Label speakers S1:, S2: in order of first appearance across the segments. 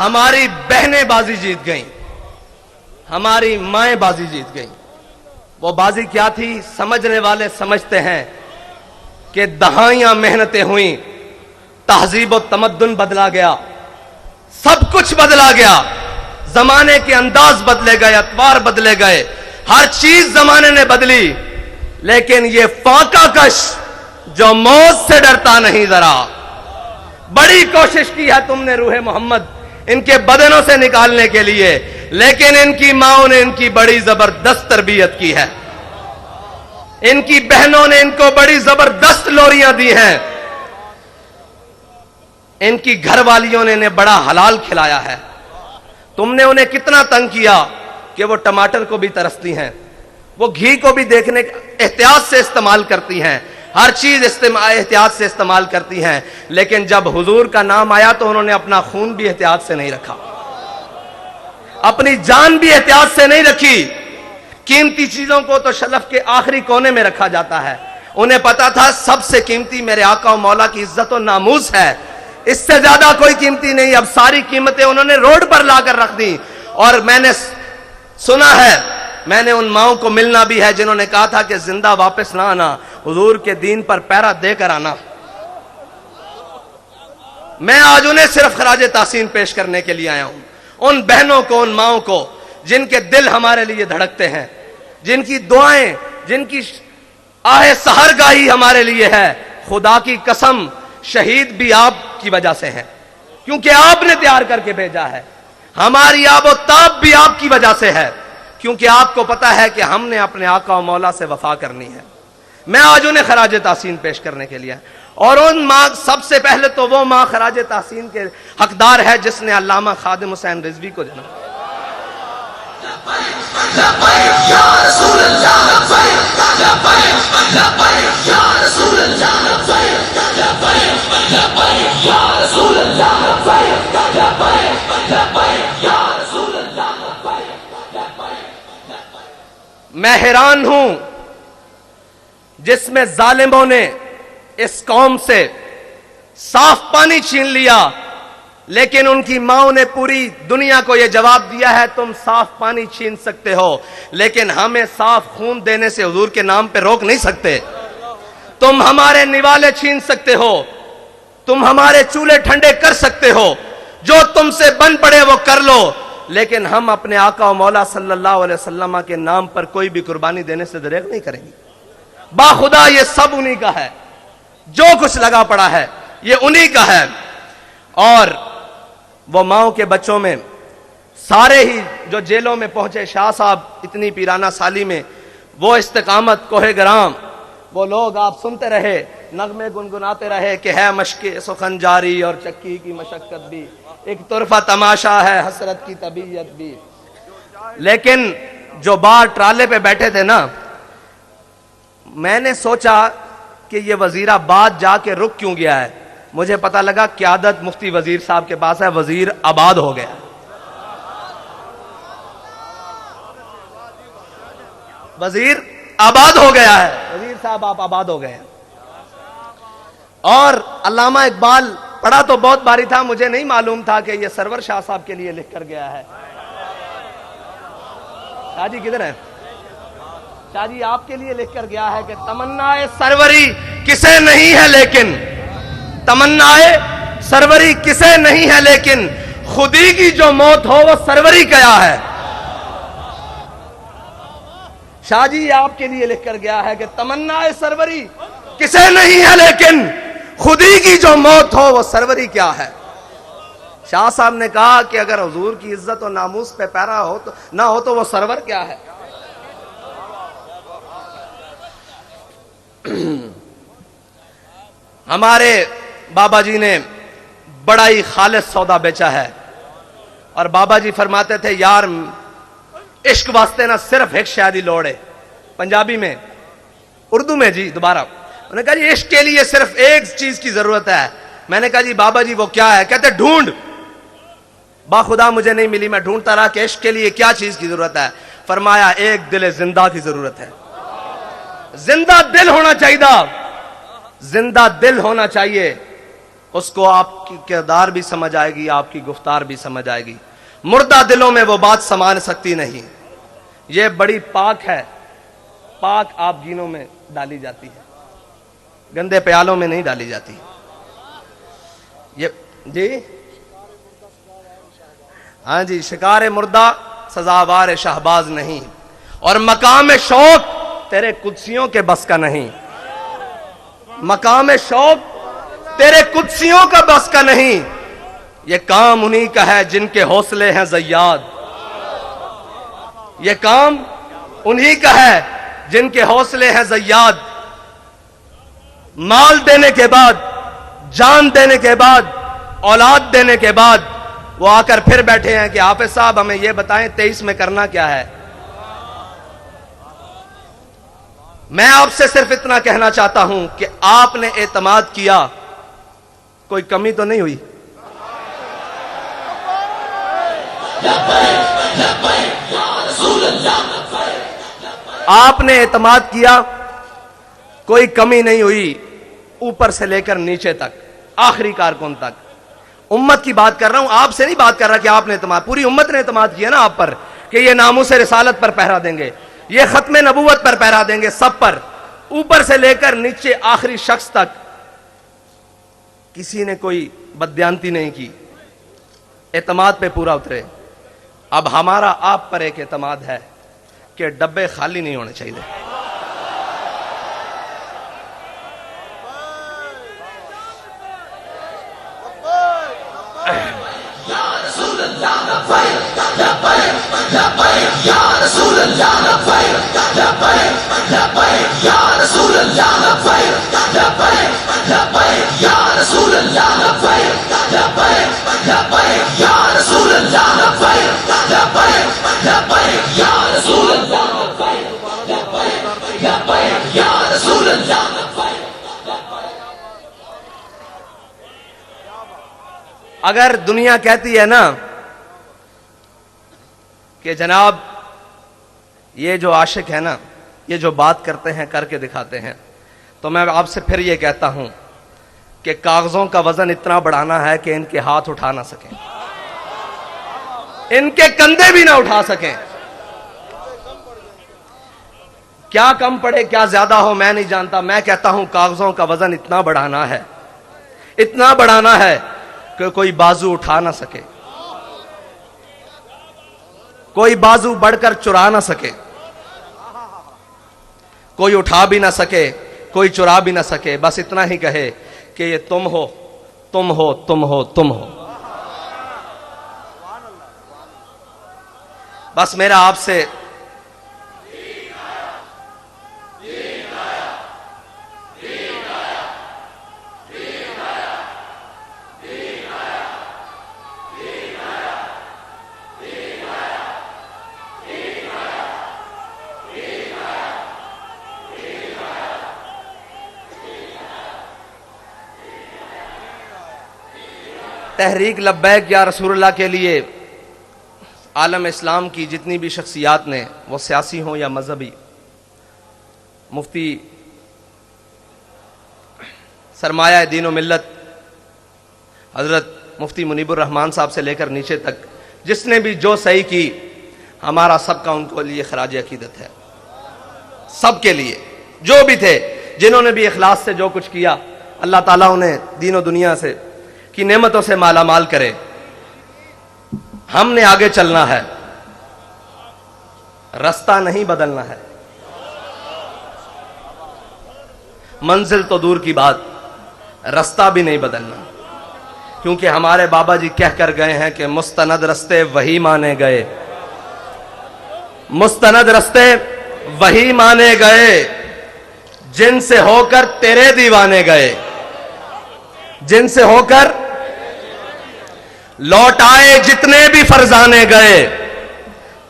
S1: ہماری بہنیں بازی جیت گئیں، ہماری مائیں بازی جیت گئیں۔ وہ بازی کیا تھی؟ سمجھنے والے سمجھتے ہیں کہ دہائیاں محنتیں ہوئیں، تہذیب و تمدن بدلا گیا، سب کچھ بدلا گیا، زمانے کے انداز بدلے گئے، اطوار بدلے گئے، ہر چیز زمانے نے بدلی، لیکن یہ فاقہ کش جو موت سے ڈرتا نہیں ذرا، بڑی کوشش کی ہے تم نے روح محمد ان کے بدنوں سے نکالنے کے لیے، لیکن ان کی ماؤں نے ان کی بڑی زبردست تربیت کی ہے، ان کی بہنوں نے ان کو بڑی زبردست لوریاں دی ہیں، ان کی گھر والیوں نے انہیں بڑا حلال کھلایا ہے۔ تم نے انہیں کتنا تنگ کیا کہ وہ ٹماٹر کو بھی ترستی ہیں، وہ گھی کو بھی دیکھنے احتیاط سے استعمال کرتی ہیں، ہر چیز احتیاط سے استعمال کرتی ہیں، لیکن جب حضور کا نام آیا تو انہوں نے اپنا خون بھی احتیاط سے نہیں رکھا، اپنی جان بھی احتیاط سے نہیں رکھی۔ قیمتی چیزوں کو تو شلف کے آخری کونے میں رکھا جاتا ہے، انہیں پتا تھا سب سے قیمتی میرے آقا و مولا کی عزت و ناموس ہے، اس سے زیادہ کوئی قیمتی نہیں۔ اب ساری قیمتیں انہوں نے روڈ پر لا کر رکھ دی، اور میں نے سنا ہے، میں نے ان ماؤں کو ملنا بھی ہے جنہوں نے کہا تھا کہ زندہ واپس نہ آنا، حضور کے دین پر پیرا دے کر آنا۔ میں آج انہیں صرف خراج تحسین پیش کرنے کے لیے آیا ہوں، ان بہنوں کو، ان ماؤں کو جن کے دل ہمارے لیے دھڑکتے ہیں، جن کی دعائیں، جن کی آہ سحرگاہی ہمارے لیے ہے۔ خدا کی قسم شہید بھی آپ کی وجہ سے ہیں، کیونکہ آپ نے تیار کر کے بھیجا ہے، ہماری آب و تاب بھی آپ کی وجہ سے ہے، کیونکہ آپ کو پتا ہے کہ ہم نے اپنے آقا و مولا سے وفا کرنی ہے۔ میں آج انہیں خراج تحسین پیش کرنے کے لیے، اور ان ماں، سب سے پہلے تو وہ ماں خراج تحسین کے حقدار ہے جس نے علامہ خادم حسین رضوی کو جنم دیا۔ میں حیران ہوں جس میں ظالموں نے اس قوم سے صاف پانی چھین لیا، لیکن ان کی ماؤں نے پوری دنیا کو یہ جواب دیا ہے تم صاف پانی چھین سکتے ہو، لیکن ہمیں صاف خون دینے سے حضور کے نام پہ روک نہیں سکتے۔ تم ہمارے نوالے چھین سکتے ہو، تم ہمارے چولہے ٹھنڈے کر سکتے ہو، جو تم سے بن پڑے وہ کر لو، لیکن ہم اپنے آقا و مولا صلی اللہ علیہ وسلم کے نام پر کوئی بھی قربانی دینے سے دریغ نہیں کریں گے۔ باخدا یہ سب انہی کا ہے، جو کچھ لگا پڑا ہے یہ انہی کا ہے۔ اور وہ ماؤں کے بچوں میں سارے ہی جو جیلوں میں پہنچے، شاہ صاحب اتنی پیرانہ سالی میں، وہ استقامت، کوہ گرام، وہ لوگ آپ سنتے رہے، نغمے گنگناتے رہے کہ ہے مشق سخن جاری اور چکی کی مشقت بھی، ایک طرفہ تماشا ہے حسرت کی طبیعت بھی۔ لیکن جو باہر ٹرالے پہ بیٹھے تھے نا، میں نے سوچا کہ یہ وزیر آباد جا کے رک کیوں گیا ہے، مجھے پتا لگا قیادت مفتی وزیر صاحب کے پاس ہے، وزیر آباد ہو گیا، وزیر آباد ہو گیا ہے، وزیر صاحب آپ آباد ہو گئے ہیں۔ اور علامہ اقبال پڑھا تو بہت باری تھا، مجھے نہیں معلوم تھا کہ یہ سرور شاہ صاحب کے لیے لکھ کر گیا ہے۔ شاہ جی کدھر ہیں؟ شاہ جی آپ کے لیے لکھ کر گیا ہے کہ تمنا سروری کسے نہیں ہے لیکن، تمنا سروری کسے نہیں ہے لیکن، خودی کی جو موت ہو وہ سروری کیا ہے۔ شاہ جی آپ کے لیے لکھ کر گیا ہے کہ تمنا سروری کسے نہیں ہے لیکن، خودی کی جو موت ہو وہ سروری کیا ہے۔ شاہ صاحب نے کہا کہ اگر حضور کی عزت و ناموس پہ پیرا ہو تو نہ ہو تو وہ سرور کیا ہے۔ ہمارے بابا جی نے بڑا ہی خالص سودا بیچا ہے، اور بابا جی فرماتے تھے یار عشق واسطے نہ صرف ایک شادی لوڑے، پنجابی میں، اردو میں جی دوبارہ انہوں نے کہا جی عشق کے لیے صرف ایک چیز کی ضرورت ہے. میں نے کہا جی بابا جی وہ کیا ہے؟ کہتے ڈھونڈ. باخدا مجھے نہیں ملی، میں ڈھونڈتا رہا کہ عشق کے لیے کیا چیز کی ضرورت ہے. فرمایا ایک دل زندہ کی ضرورت ہے. زندہ دل ہونا چاہیے، زندہ دل ہونا چاہیے. اس کو آپ کی کردار بھی سمجھ آئے گی، آپ کی گفتار بھی سمجھ آئے گی. مردہ دلوں میں وہ بات سمان سکتی نہیں. یہ بڑی پاک ہے، پاک آپ جینوں میں ڈالی جاتی ہے، گندے پیالوں میں نہیں ڈالی جاتی. یہ جی ہاں جی، شکار مردہ سزاوار شہباز نہیں، اور مقام شوق تیرے قدسیوں کے بس کا نہیں. مقام شوق تیرے قدسیوں کا بس کا نہیں. یہ کام انہی کا ہے جن کے حوصلے ہیں زیاد. یہ کام انہی کا ہے جن کے حوصلے ہیں زیاد. مال دینے کے بعد، جان دینے کے بعد، اولاد دینے کے بعد وہ آ کر پھر بیٹھے ہیں کہ حافظ صاحب ہمیں یہ بتائیں 23 میں کرنا کیا ہے. میں آپ سے صرف اتنا کہنا چاہتا ہوں کہ آپ نے اعتماد کیا، کوئی کمی تو نہیں ہوئی. آپ نے اعتماد کیا، کوئی کمی نہیں ہوئی، اوپر سے لے کر نیچے تک، آخری کارکن تک. امت کی بات کر رہا ہوں، آپ سے نہیں بات کر رہا کہ آپ نے اعتماد، پوری امت نے اعتماد کیا نا آپ پر کہ یہ ناموس رسالت پر پہرا دیں گے، یہ ختم نبوت پر پہرا دیں گے، سب پر، اوپر سے لے کر نیچے آخری شخص تک. کسی نے کوئی بددیانتی نہیں کی، اعتماد پہ پورا اترے. اب ہمارا آپ پر ایک اعتماد ہے کہ ڈبے خالی نہیں ہونے چاہیے. اگر دنیا کہتی ہے نا کہ جناب یہ جو عاشق ہے نا، یہ جو بات کرتے ہیں کر کے دکھاتے ہیں، تو میں آپ سے پھر یہ کہتا ہوں کہ کاغذوں کا وزن اتنا بڑھانا ہے کہ ان کے ہاتھ اٹھا نہ سکیں، ان کے کندھے بھی نہ اٹھا سکیں. کیا کم پڑے کیا زیادہ ہو میں نہیں جانتا، میں کہتا ہوں کاغذوں کا وزن اتنا بڑھانا ہے، اتنا بڑھانا ہے کہ کوئی بازو اٹھا نہ سکے، کوئی بازو بڑھ کر چرا نہ سکے، کوئی اٹھا بھی نہ سکے، کوئی چرا بھی نہ سکے. بس اتنا ہی کہے کہ یہ تم ہو، تم ہو، تم ہو، تم ہو. بس میرا آپ سے تحریک لبیک یا رسول اللہ کے لیے عالم اسلام کی جتنی بھی شخصیات نے، وہ سیاسی ہوں یا مذہبی، مفتی سرمایہ دین و ملت حضرت مفتی منیب الرحمان صاحب سے لے کر نیچے تک جس نے بھی جو صحیح کی، ہمارا سب کا ان کو لیے خراج عقیدت ہے. سب کے لیے جو بھی تھے، جنہوں نے بھی اخلاص سے جو کچھ کیا، اللہ تعالیٰ انہیں دین و دنیا سے کی نعمتوں سے مالا مال کرے. ہم نے آگے چلنا ہے، رستہ نہیں بدلنا ہے. منزل تو دور کی بات، رستہ بھی نہیں بدلنا، کیونکہ ہمارے بابا جی کہہ کر گئے ہیں کہ مستند رستے وہی مانے گئے، مستند رستے وہی مانے گئے جن سے ہو کر تیرے دیوانے گئے، جن سے ہو کر لوٹ آئے جتنے بھی فرزانے گئے،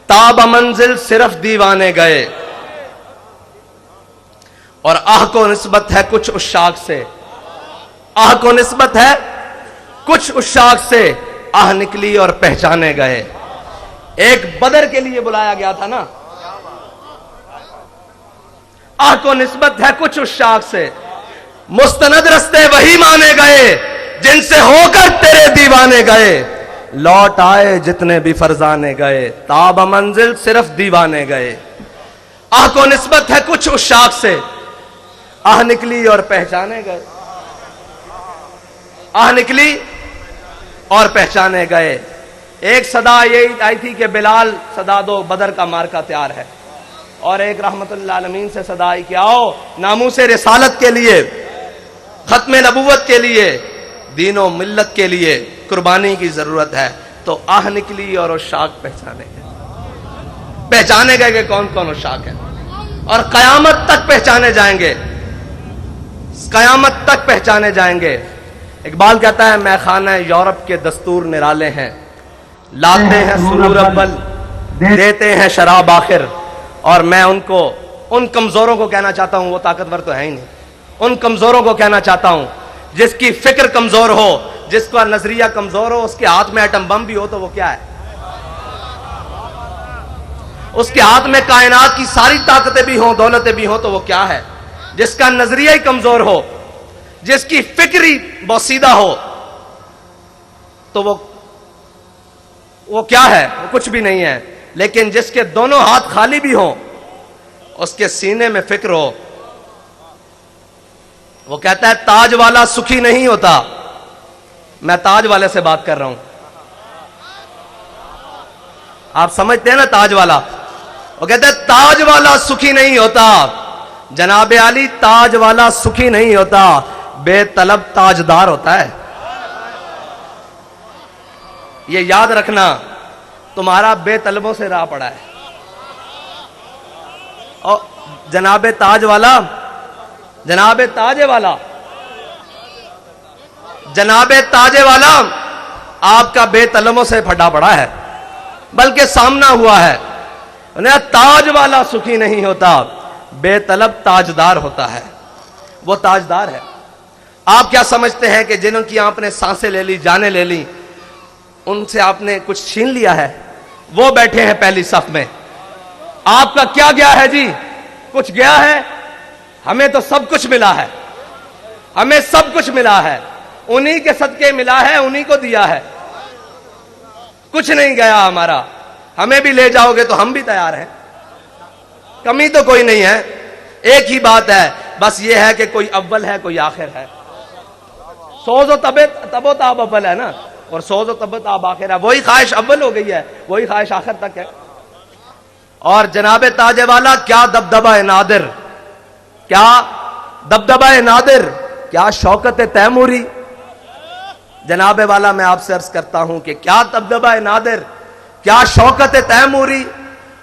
S1: تاب منزل صرف دیوانے گئے۔ اور آہ کو نسبت ہے کچھ عشاق سے، آہ کو نسبت ہے کچھ عشاق سے، آہ نکلی اور پہچانے گئے۔ ایک بدر کے لیے بلایا گیا تھا نا، آہ کو نسبت ہے کچھ عشاق سے، مستند رستے وہی مانے گئے جن سے ہو کر تیرے دیوانے گئے، لوٹ آئے جتنے بھی فرزانے گئے، تاب منزل صرف دیوانے گئے۔ آہ کو نسبت ہے کچھ عشاق سے، آہ نکلی اور پہچانے گئے، آہ نکلی اور پہچانے گئے۔ ایک صدا یہ آئی تھی کہ بلال صدا دو، بدر کا مارکا تیار ہے، اور ایک رحمت اللہ العالمین سے صدا آئی کہ آؤ ناموس رسالت کے لیے، ختم نبوت کے لیے، دین و ملت کے لیے قربانی کی ضرورت ہے۔ تو آہ نکلی اور عشاق پہچانے گئے، پہچانے گئے کہ کون کون عشاق ہیں، اور قیامت تک پہچانے جائیں گے، قیامت تک پہچانے جائیں گے۔ اقبال کہتا ہے میں خانہ یورپ کے دستور نرالے ہیں، لاتے ہیں سرور اول دیتے ہیں شراب آخر۔ اور میں ان کمزوروں کو کہنا چاہتا ہوں، وہ طاقتور تو ہے ہی نہیں، ان کمزوروں کو کہنا چاہتا ہوں جس کی فکر کمزور ہو، جس کا نظریہ کمزور ہو، اس کے ہاتھ میں ایٹم بم بھی ہو تو وہ کیا ہے؟ اس کے ہاتھ میں کائنات کی ساری طاقتیں بھی ہوں، دولتیں بھی ہوں تو وہ کیا ہے؟ جس کا نظریہ ہی کمزور ہو، جس کی فکری بوسیدہ ہو تو وہ کیا ہے؟ وہ کچھ بھی نہیں ہے۔ لیکن جس کے دونوں ہاتھ خالی بھی ہوں، اس کے سینے میں فکر ہو، وہ کہتا ہے تاج والا سکھی نہیں ہوتا۔ میں تاج والے سے بات کر رہا ہوں، آپ سمجھتے ہیں نا تاج والا؟ وہ کہتا ہے تاج والا سکھی نہیں ہوتا، جناب علی تاج والا سکھی نہیں ہوتا، بے طلب تاجدار ہوتا ہے۔ یہ یاد رکھنا، تمہارا بے طلبوں سے راہ پڑا ہے، اور جناب تاج والا، جناب تاج والا، جناب تاج والا آپ کا بے طلبوں سے پھٹا پڑا ہے، بلکہ سامنا ہوا ہے۔ تاج والا سکھی نہیں ہوتا، بے طلب تاجدار ہوتا ہے۔ وہ تاجدار ہے۔ آپ کیا سمجھتے ہیں کہ جنہوں کی آپ نے سانسیں لے لی، جانیں لے لی، ان سے آپ نے کچھ چھین لیا ہے؟ وہ بیٹھے ہیں پہلی صف میں، آپ کا کیا گیا ہے جی؟ کچھ گیا ہے؟ ہمیں تو سب کچھ ملا ہے، ہمیں سب کچھ ملا ہے، انہی کے صدقے ملا ہے، انہی کو دیا ہے، کچھ نہیں گیا ہمارا۔ ہمیں بھی لے جاؤ گے تو ہم بھی تیار ہیں، کمی تو کوئی نہیں ہے۔ ایک ہی بات ہے، بس یہ ہے کہ کوئی اول ہے کوئی آخر ہے۔ سوز و تب و تاب اول ہے نا، اور سوز و تب و تاب آخر ہے۔ وہی خواہش اول ہو گئی ہے، وہی خواہش آخر تک ہے۔ اور جناب تاج والا کیا دبدبہ نادر، کیا دبدبہ نادر، کیا شوکت تیموری۔ جناب والا میں آپ سے عرض کرتا ہوں کہ کیا دبدبہ نادر، کیا شوکت تیموری،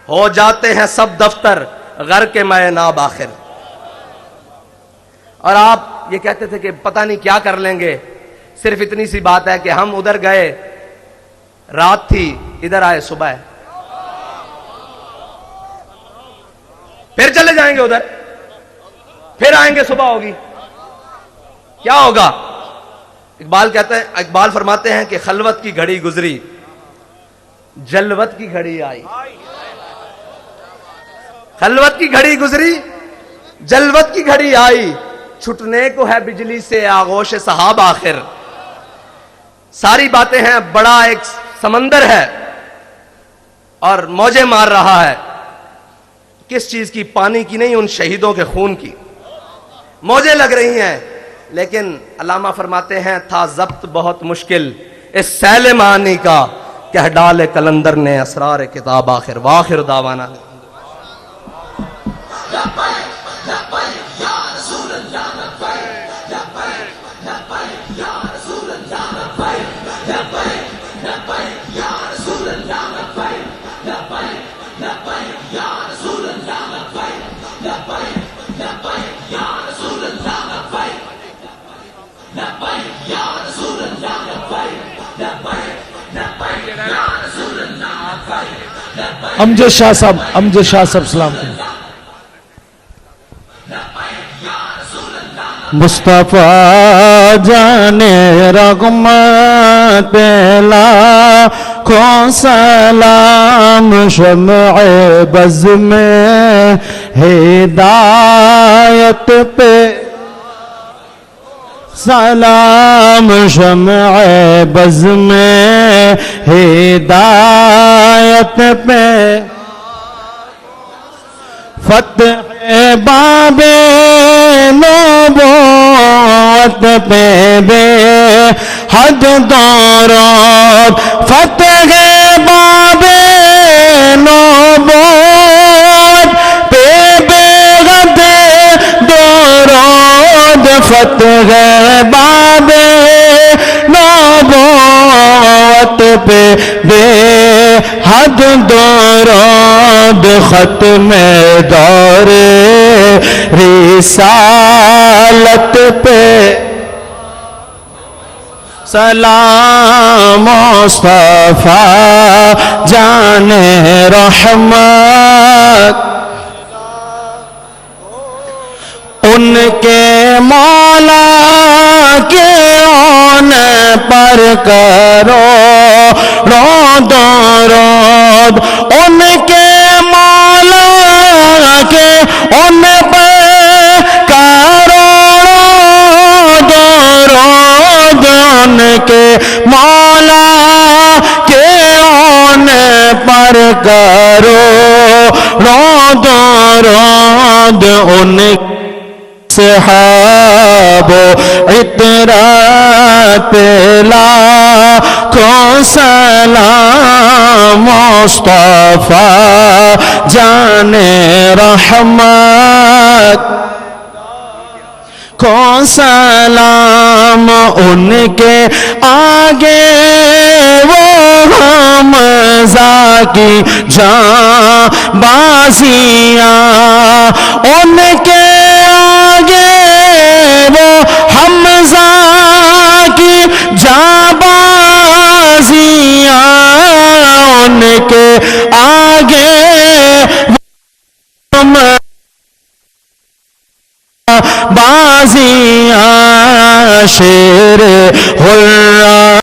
S1: ہو جاتے ہیں سب دفتر غر کے میں ناب آخر۔ اور آپ یہ کہتے تھے کہ پتہ نہیں کیا کر لیں گے، صرف اتنی سی بات ہے کہ ہم ادھر گئے رات تھی، ادھر آئے صبح ہے، پھر چلے جائیں گے ادھر، پھر آئیں گے صبح ہوگی، کیا ہوگا؟ اقبال فرماتے ہیں کہ خلوت کی گھڑی گزری، جلوت کی گھڑی آئی۔ خلوت کی گھڑی گزری، جلوت کی گھڑی آئی، چھٹنے کو ہے بجلی سے آغوش صحاب آخر۔ ساری باتیں ہیں، بڑا ایک سمندر ہے اور موجیں مار رہا ہے۔ کس چیز کی؟ پانی کی نہیں، ان شہیدوں کے خون کی موجیں لگ رہی ہیں۔ لیکن علامہ فرماتے ہیں تھا ضبط بہت مشکل اس سیل معانی کا، کہ ڈالے کلندر نے اسرار کتاب آخر۔ واخر دعوانا
S2: Ya امجد شاہ صاحب سلام کریں. مصطفیٰ جان رحمت لاکھوں سلام شمع بز میں ہدایت پہ سلام شمع بز میں ہدایت پہ فتح باب نبوت پہ بے حد درود فتح باب نبوت پہ بے حد درود فتح باب نبوت پہ بے حد درود ختم دور رسالت پہ سلام مصطفیٰ جان رحمت ان کے مولا کے ان پر کرو درود ان کے مولا کے ان پر کرو درود ان کے مولا کے ان پر کرو درود ان صحاب عطرت لاکھوں سلام مصطفیٰ جان رحمت کو سلام ان کے آگے وہ حمزہ کی جاں بازیاں ان کے آگے وہ حمزہ کی جاں بازیاں ان کے آگے بازیاں شیر حرہ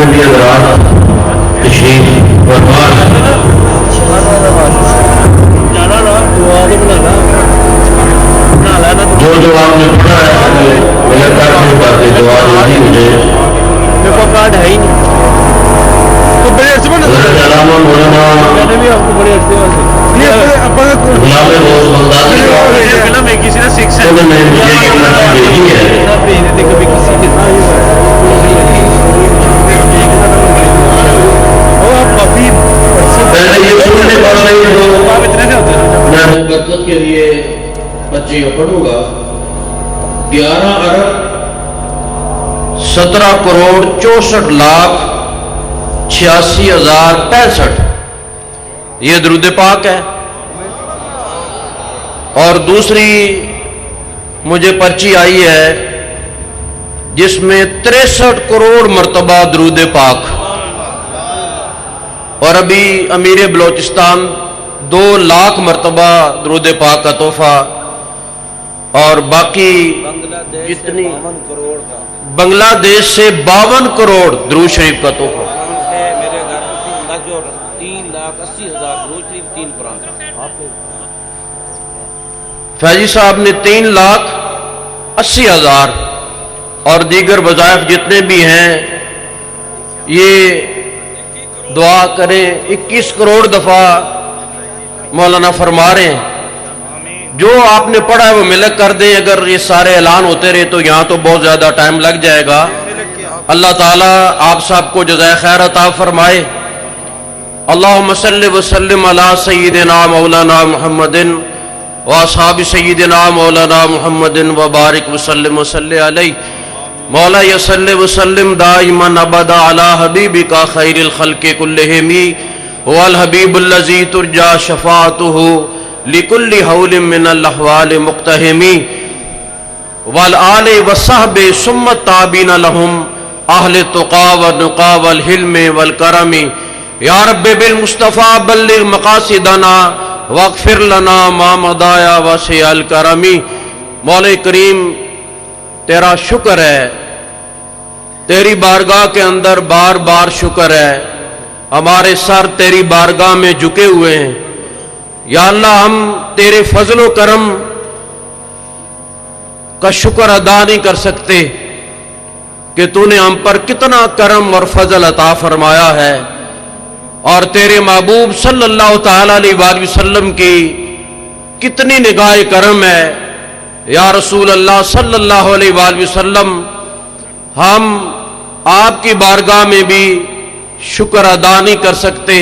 S3: مذہبی حضرات تشریف فرما جو آپ نے پڑھا ہے میرے کارڈ میں باتیں جواب نہیں مجھے
S2: میرے کو کارڈ ہے ہی نہیں تو بڑے عرصے میں
S3: حضرت علامہ مولانا
S2: میں نے بھی آپ کو بڑے عرصے
S3: غلام روز بغدادی
S2: فلم ہے کسی نے سکس
S3: انہوں نے مجھے یہ نعت بھیجی ہے
S2: کبھی کسی کے
S3: پہلے یہ سننے پڑ رہی ہو
S2: اتنے سے ہوتے ہیں
S3: میں مقدس کے لیے بچے پڑھوں گا 11 ارب 17 کروڑ 64 لاکھ 86,065 یہ درود پاک ہے. اور دوسری مجھے پرچی آئی ہے جس میں 63 کروڑ مرتبہ درود پاک. اور ابھی امیر بلوچستان 2 لاکھ مرتبہ درود پاک کا تحفہ. اور باقی جتنی بنگلہ دیش سے 52 کروڑ درود شریف کا تحفہ.
S4: میرے گھر 3,80,000 روز شریف 3 قرآن.
S3: فیضی صاحب نے 3,80,000 اور دیگر وظائف جتنے بھی ہیں یہ دعا کریں. 21 کروڑ دفعہ مولانا فرما رہے ہیں. جو آپ نے پڑھا ہے وہ ملک کر دیں. اگر یہ سارے اعلان ہوتے رہے تو یہاں تو بہت زیادہ ٹائم لگ جائے گا. اللہ تعالیٰ آپ سب کو جزائے خیر عطا فرمائے. اللہم صلی وسلم علی سیدنا مولانا محمد واصحاب سیدنا مولانا محمد وبارک وسلم وصلی علیہ. مولا یصلی وسلم دائما ابدا علی حبیبک خیر الخلق کلہم والحبیب الذی ترجا شفاعتہ لکل حول من الاحوال مقتہم والآل والصحب ثم التابعین لہم اہل التقی والنقی والحلم والکرم. یا رب بالمصطفیٰ بلغ مقاصدنا واغفر لنا ما مضایا واسع الکرم. مولا کریم تیرا شکر ہے, تیری بارگاہ کے اندر بار بار شکر ہے. ہمارے سر تیری بارگاہ میں جھکے ہوئے ہیں. یا اللہ ہم تیرے فضل و کرم کا شکر ادا نہیں کر سکتے کہ تو نے ہم پر کتنا کرم اور فضل عطا فرمایا ہے. اور تیرے محبوب صلی اللہ تعالی علیہ وآلہ وسلم کی کتنی نگاہ کرم ہے. یا رسول اللہ صلی اللہ علیہ وآلہ وسلم ہم آپ کی بارگاہ میں بھی شکر ادا نہیں کر سکتے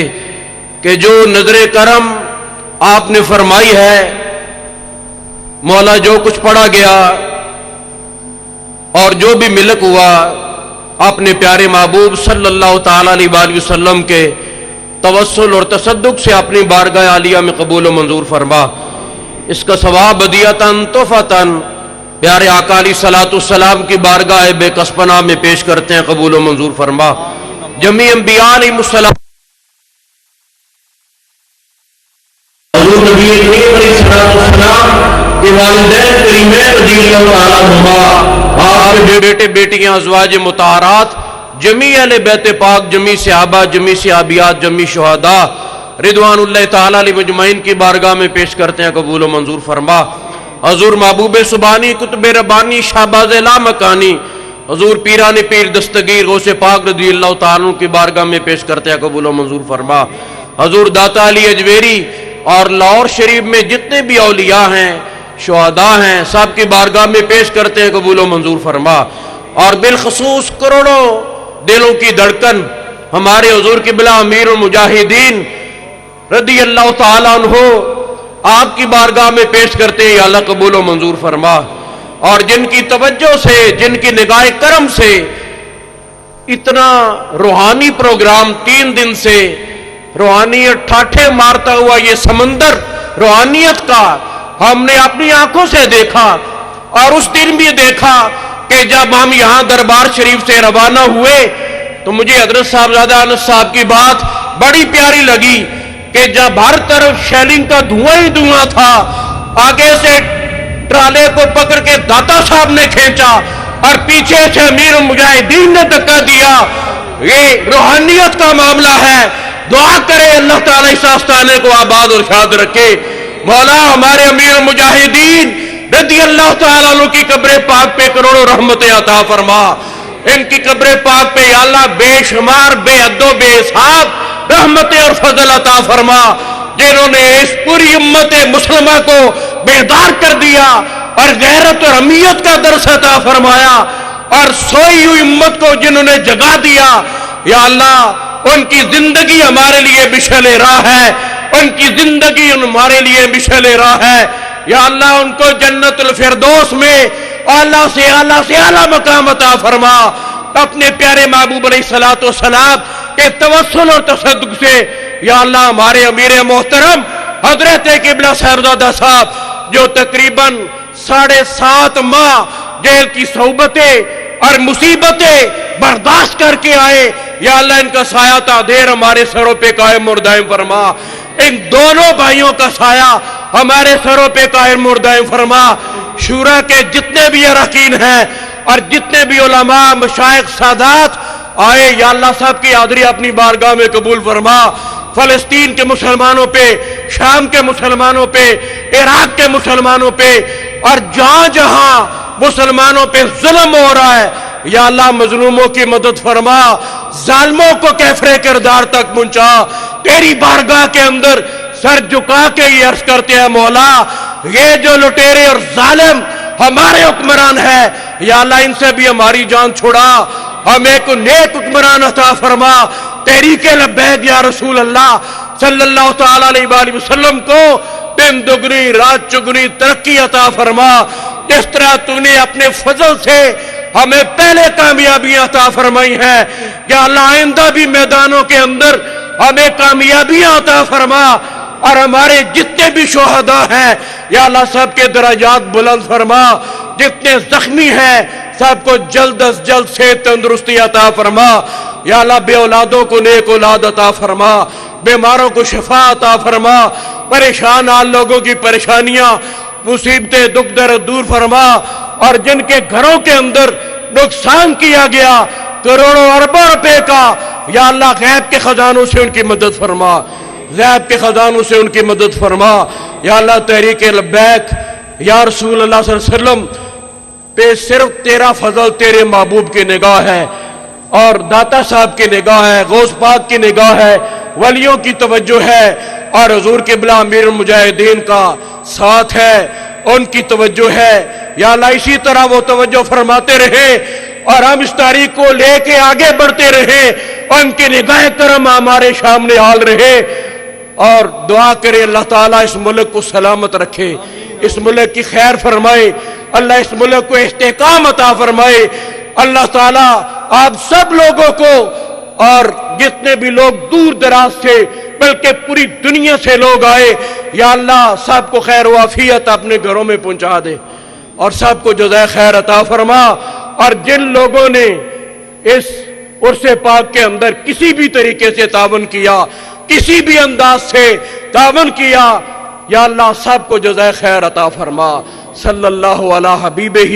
S3: کہ جو نظر کرم آپ نے فرمائی ہے. مولا جو کچھ پڑھا گیا اور جو بھی ملک ہوا اپنے پیارے محبوب صلی اللہ تعالی علیہ وآلہ وسلم کے توسل اور تصدق سے اپنی بارگاہ عالیہ میں قبول و منظور فرما. اس کا ثواب ہدیۃً تحفۃً پیارے آقا علیہ الصلوۃ والسلام کی بارگاہ بے کسپنہ میں پیش کرتے ہیں. قبول و منظور فرما. جمیع انبیاء علیہ السلام حضور نبی کریم علیہ السلام کے والدین کریمین رضی اللہ تعالیٰ عنہما, آپ کے بیٹے بیٹیاں ازواج مطہرات, جمیع اہل بیت پاک, جمیع صحابہ, جمیع صحابیات, جمیع شہداء رضوان اللہ تعالیٰ علیہ مجمعین کی بارگاہ میں پیش کرتے ہیں. قبول و منظور فرما. حضور محبوب سبحانی قطب ربانی شہباز لامکانی حضور پیران پیر دستگیر غوث پاک رضی اللہ تعالیٰ کی بارگاہ میں پیش کرتے ہیں. قبول و منظور فرما. حضور داتا علی اجویری اور لاہور شریف میں جتنے بھی اولیاء ہیں, شہداء ہیں, سب کی بارگاہ میں پیش کرتے ہیں. قبول و منظور فرما. اور بالخصوص کروڑوں دلوں کی دھڑکن ہمارے حضور قبلہ امیر المجاہدین رضی اللہ تعالیٰ عنہ آپ کی بارگاہ میں پیش کرتے ہیں. یا اللہ قبول و منظور فرما. اور جن کی توجہ سے, جن کی نگاہ کرم سے اتنا روحانی پروگرام 3 دن سے روحانیت ٹھاٹھے مارتا ہوا یہ سمندر روحانیت کا ہم نے اپنی آنکھوں سے دیکھا. اور اس دن بھی دیکھا کہ جب ہم یہاں دربار شریف سے روانہ ہوئے تو مجھے حضرت صاحبزادہ انس صاحب کی بات بڑی پیاری لگی کہ جب ہر طرف شیلنگ کا دھواں ہی دھواں تھا, آگے سے ٹرالے کو پکڑ کے داتا صاحب نے کھینچا اور پیچھے سے امیر المجاہدین نے دھکا دیا. یہ روحانیت کا معاملہ ہے. دعا کرے اللہ تعالیٰ اس آستانے کو آباد اور شاد رکھے. مولا ہمارے امیر المجاہدین رضی اللہ تعالیٰ عنہ کی قبر پاک پہ کروڑوں رحمتیں عطا فرما. ان کی قبر پاک پہ یا اللہ بے شمار بے حد و بے حساب رحمتیں اور فضل عطا فرما. جنہوں نے اس پوری امت مسلمہ کو بیدار کر دیا اور غیرت اور امیت کا درس عطا فرمایا، اور سوئی ہوئی امت کو جنہوں نے جگا دیا، یا اللہ ان کی زندگی ہمارے لیے مشعل راہ ہے، ان کی زندگی ہمارے لیے مشعل راہ ہے. یا اللہ ان کو جنت الفردوس میں اعلیٰ سے اعلیٰ مقام عطا فرما. اپنے پیارے محبوب علیہ الصلوۃ والسلام کے توسل اور تصدق سے یا اللہ ہمارے امیر محترم حضرت قبلہ صاحبزادہ صاحب جو تقریباً 7.5 ماہ جیل کی صحبتیں اور مصیبتیں برداشت کر کے آئے، یا اللہ ان کا سایہ تا دیر ہمارے سروں پہ قائم اور دائم فرما. ان دونوں بھائیوں کا سایہ ہمارے سروں پہ قائم اور دائم فرما. شورا کے جتنے بھی اراکین ہیں اور جتنے بھی علماء مشائخ سادات آئے، یا اللہ صاحب کی حاضری اپنی بارگاہ میں قبول فرما. فلسطین کے مسلمانوں پہ، شام کے مسلمانوں پہ، عراق کے مسلمانوں پہ، اور جہاں جہاں مسلمانوں پہ ظلم ہو رہا ہے، یا اللہ مظلوموں کی مدد فرما، ظالموں کو کیفر کردار تک پہنچا. تیری بارگاہ کے اندر سر جھکا کے یہ عرض کرتے ہیں مولا، یہ جو لٹیرے اور ظالم ہمارے حکمران ہیں، یا اللہ ان سے بھی ہماری جان چھڑا. ہمیں کو نیک حکمران عطا فرما. تحریک لبیک یا رسول اللہ صلی اللہ تعالی علیہ وآلہ وسلم کو دن دگنی رات چگنی ترقی عطا فرما. جس طرح تو نے اپنے فضل سے ہمیں پہلے کامیابیاں عطا فرمائی ہیں، یا اللہ آئندہ بھی میدانوں کے اندر ہمیں کامیابیاں عطا فرما. اور ہمارے جتنے بھی شہداء ہیں یا اللہ سب کے درجات بلند فرما. جتنے زخمی ہیں سب کو جلد از جلد سے تندرستی عطا فرما. یا اللہ بے اولادوں کو نیک اولاد عطا فرما، بیماروں کو شفا عطا فرما، پریشان حال لوگوں کی پریشانیاں مصیبتیں دکھ درد دور فرما. اور جن کے گھروں کے اندر نقصان کیا گیا کروڑوں اربوں روپے کا، یا اللہ غیب کے خزانوں سے ان کی مدد فرما، غیب کے خزانوں سے ان کی مدد فرما. یا اللہ تحریک لبیک یا رسول اللہ صلی اللہ علیہ وسلم پہ صرف تیرا فضل تیرے محبوب کی نگاہ ہے، اور داتا صاحب کی نگاہ ہے، غوث پاک کی نگاہ ہے، ولیوں کی توجہ ہے، اور حضور قبلہ امیر المجاہدین کا ساتھ ہے، ان کی توجہ ہے. یا اللہ اسی طرح وہ توجہ فرماتے رہے اور ہم اس تاریخ کو لے کے آگے بڑھتے رہے، ان کی نگاہ کرم ہمارے سامنے حال رہے. اور دعا کرے اللہ تعالیٰ اس ملک کو سلامت رکھے، اس ملک کی خیر فرمائے، اللہ اس ملک کو استحکام عطا فرمائے. اللہ تعالیٰ آپ سب لوگوں کو، اور جتنے بھی لوگ دور دراز سے بلکہ پوری دنیا سے لوگ آئے، یا اللہ سب کو خیر و عافیت اپنے گھروں میں پہنچا دے اور سب کو جزائے خیر عطا فرما. اور جن لوگوں نے اس عرص پاک کے اندر کسی بھی طریقے سے تعاون کیا، کسی بھی انداز سے تعاون کیا، یا اللہ سب کو جزائے خیر عطا فرما. صلی اللہ علی حبیبہ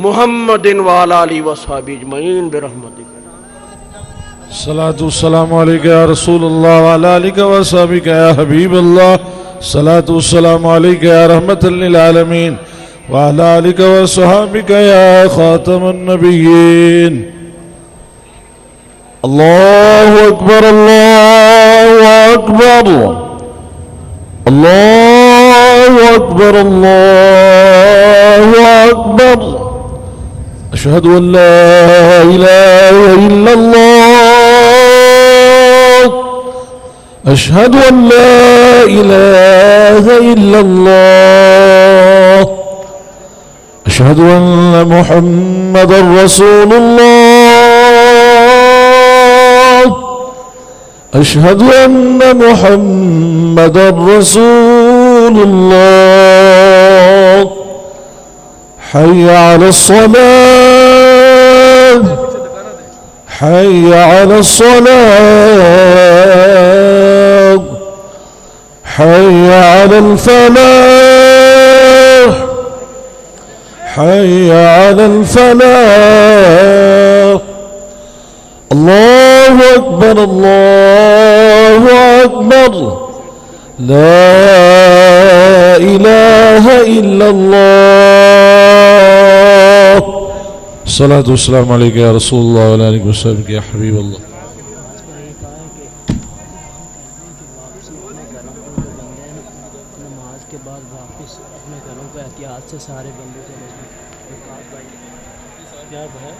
S3: محمد وعلی آلہ وصحبہ اجمعین برحمتک.
S2: الصلاة والسلام عليك يا رسول الله وعلى آلك وصحبك يا حبيب الله. الصلاة والسلام عليك يا رحمة للعالمين وعلى آلك وصحبك يا خاتم النبيين. الله أكبر الله أكبر الله أكبر الله أكبر. أشهد أن لا إله إلا الله، أشهد أن لا إله إلا الله، أشهد أن محمدا رسول الله، أشهد أن محمدا رسول الله. حي على الصلاة، حي على الصلاة، حي على الفلاح، حي على الفلاح. اللہ اکبر اللہ اکبر لا الہ الا اللہ صلاۃ والسلام علیک یا رسول اللہ وعلی آلہ وصحبہ یا حبیب اللہ.
S5: نماز کے بعد واپس اپنے گھروں کو احتیاط سے سارے بندے چلے جائیں. کیا ہے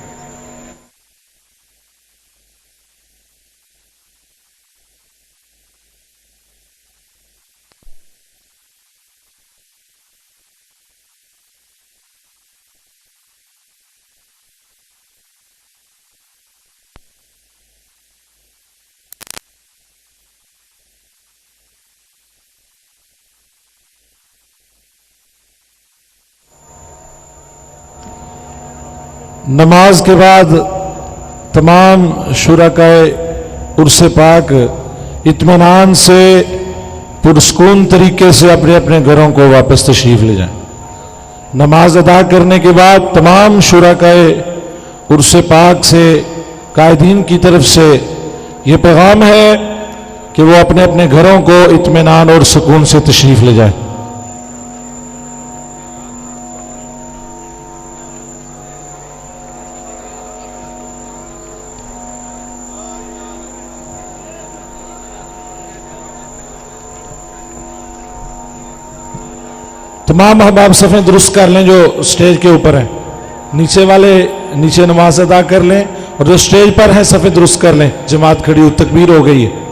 S2: نماز کے بعد تمام شرکائے عرس پاک اطمینان سے پرسکون طریقے سے اپنے اپنے گھروں کو واپس تشریف لے جائیں. نماز ادا کرنے کے بعد تمام شرکائے عرس پاک سے قائدین کی طرف سے یہ پیغام ہے کہ وہ اپنے اپنے گھروں کو اطمینان اور سکون سے تشریف لے جائیں. تمام احباب صفیں درست کر لیں جو سٹیج کے اوپر ہیں. نیچے والے نیچے نماز ادا کر لیں اور جو سٹیج پر ہیں صفیں درست کر لیں. جماعت کھڑی ہو، تکبیر ہو گئی ہے.